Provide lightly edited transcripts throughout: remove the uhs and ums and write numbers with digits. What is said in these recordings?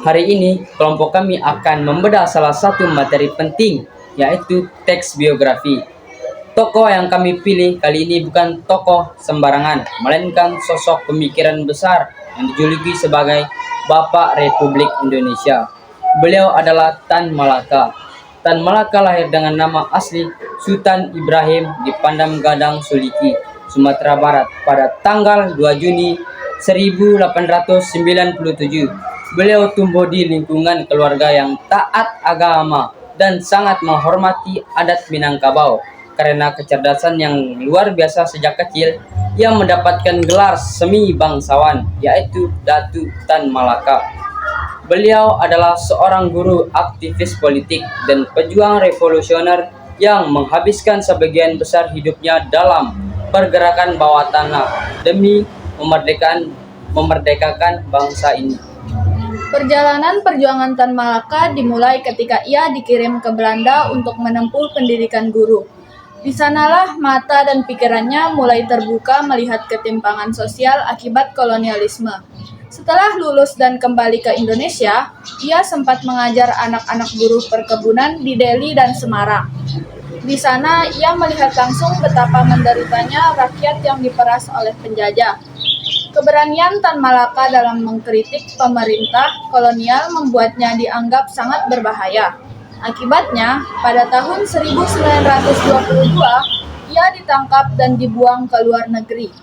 Hari ini, kelompok kami akan membedah salah satu materi penting, yaitu teks biografi. Tokoh yang kami pilih kali ini bukan tokoh sembarangan, melainkan sosok pemikiran besar yang dijuluki sebagai Bapak Republik Indonesia. Beliau adalah Tan Malaka. Tan Malaka lahir dengan nama asli Sultan Ibrahim di Pandam Gadang Suliki, Sumatera Barat pada tanggal 2 Juni 1897. Beliau tumbuh di lingkungan keluarga yang taat agama dan sangat menghormati adat Minangkabau. Karena kecerdasan yang luar biasa sejak kecil, ia mendapatkan gelar semi bangsawan, yaitu Datu Tan Malaka. Beliau adalah seorang guru, aktivis politik, dan pejuang revolusioner yang menghabiskan sebagian besar hidupnya dalam pergerakan bawah tanah demi memerdekakan bangsa ini. Perjalanan perjuangan Tan Malaka dimulai ketika ia dikirim ke Belanda untuk menempuh pendidikan guru. Di sanalah mata dan pikirannya mulai terbuka melihat ketimpangan sosial akibat kolonialisme. Setelah lulus dan kembali ke Indonesia, ia sempat mengajar anak-anak buruh perkebunan di Delhi dan Semarang. Di sana, ia melihat langsung betapa menderitanya rakyat yang diperas oleh penjajah. Keberanian Tan Malaka dalam mengkritik pemerintah kolonial membuatnya dianggap sangat berbahaya. Akibatnya, pada tahun 1922, ia ditangkap dan dibuang ke luar negeri.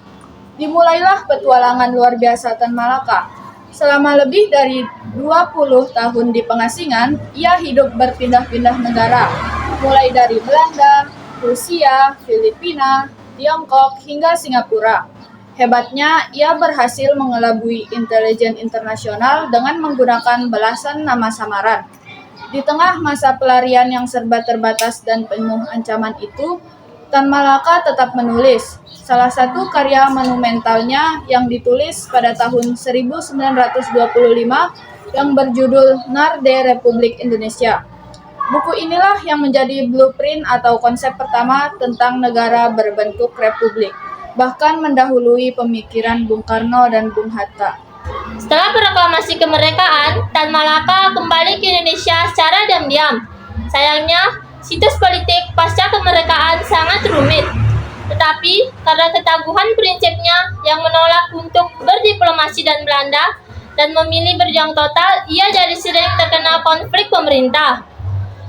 Dimulailah petualangan luar biasa Tan Malaka. Selama lebih dari 20 tahun di pengasingan, ia hidup berpindah-pindah negara, mulai dari Belanda, Rusia, Filipina, Tiongkok, hingga Singapura. Hebatnya, ia berhasil mengelabui intelijen internasional dengan menggunakan belasan nama samaran. Di tengah masa pelarian yang serba terbatas dan penuh ancaman itu, Tan Malaka tetap menulis. Salah satu karya monumentalnya yang ditulis pada tahun 1925 yang berjudul Narde Republik Indonesia. Buku inilah yang menjadi blueprint atau konsep pertama tentang negara berbentuk republik, bahkan mendahului pemikiran Bung Karno dan Bung Hatta. Setelah proklamasi kemerdekaan, Tan Malaka kembali ke Indonesia secara diam-diam. Sayangnya, situs politik pasca kemerdekaan sangat rumit. Tetapi, karena keteguhan prinsipnya yang menolak untuk berdiplomasi dengan Belanda dan memilih berjuang total, ia jadi sering terkena konflik pemerintah.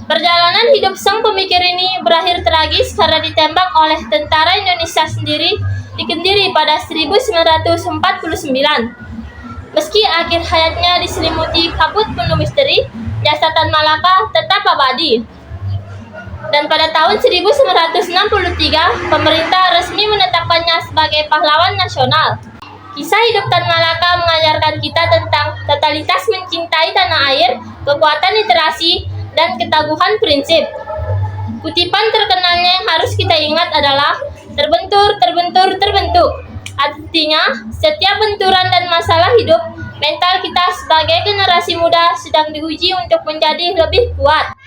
Perjalanan hidup sang pemikir ini berakhir tragis karena ditembak oleh tentara Indonesia sendiri di Kediri pada 1949. Meski akhir hayatnya diselimuti kabut penuh misteri, jasa Tan Malaka tetap abadi. Dan pada tahun 1963, pemerintah resmi menetapkannya sebagai pahlawan nasional. Kisah hidup Tan Malaka mengajarkan kita tentang totalitas mencintai tanah air, kekuatan literasi, dan keteguhan prinsip. Kutipan terkenalnya yang harus kita ingat adalah terbentur. Artinya, setiap benturan dan masalah hidup, mental kita sebagai generasi muda sedang diuji untuk menjadi lebih kuat.